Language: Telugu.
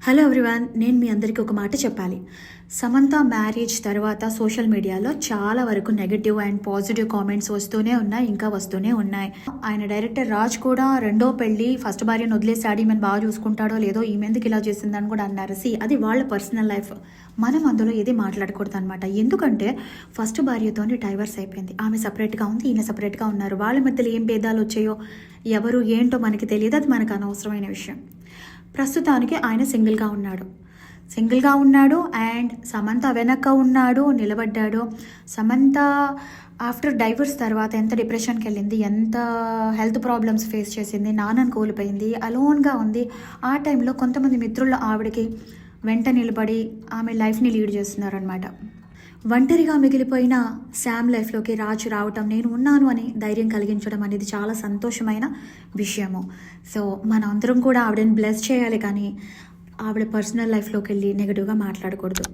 హలో ఎవ్రీవన్, నేను మీ అందరికీ ఒక మాట చెప్పాలి. సమంత మ్యారేజ్ తర్వాత సోషల్ మీడియాలో చాలా వరకు నెగటివ్ అండ్ పాజిటివ్ కామెంట్స్ వస్తూనే ఉన్నాయి, ఇంకా వస్తూనే ఉన్నాయి. ఆయన డైరెక్టర్ రాజ్ కూడా రెండో పెళ్లి ఫస్ట్ భార్యను వదిలేసాడు, ఈమెను బాగా చూసుకుంటాడో లేదో, ఈమెందుకు ఇలా చేసిందని కూడా అన్నారు. అది వాళ్ళ పర్సనల్ లైఫ్, మనం అందులో ఏది మాట్లాడకూడదు అనమాట. ఎందుకంటే ఫస్ట్ భార్యతోనే డైవర్స్ అయిపోయింది, ఆమె సపరేట్గా ఉంది, ఈయన సపరేట్గా ఉన్నారు. వాళ్ళ మధ్యలో ఏం భేదాలు వచ్చాయో ఎవరు ఏంటో మనకి తెలియదు, అది మనకు అనవసరమైన విషయం. ప్రస్తుతానికి ఆయన సింగిల్గా ఉన్నాడు అండ్ సమంత వెనక ఉన్నాడు, నిలబడ్డాడు. సమంత ఆఫ్టర్ డైవర్స్ తర్వాత ఎంత డిప్రెషన్కి వెళ్ళింది, ఎంత హెల్త్ ప్రాబ్లమ్స్ ఫేస్ చేసింది, నాన్నను కోల్పోయింది, అలోన్గా ఉంది. ఆ టైంలో కొంతమంది మిత్రులు ఆవిడకి వెంట నిలబడి ఆమె లైఫ్ని లీడ్ చేస్తున్నారనమాట. ఒంటరిగా మిగిలిపోయిన శామ్ లైఫ్లోకి రాజు రావటం, నేను ఉన్నాను అని ధైర్యం కలిగించడం అనేది చాలా సంతోషమైన విషయము. సో మనం అందరం కూడా ఆవిడని బ్లెస్ చేయాలి, కానీ ఆవిడ పర్సనల్ లైఫ్లోకి వెళ్ళి నెగిటివ్గా మాట్లాడకూడదు.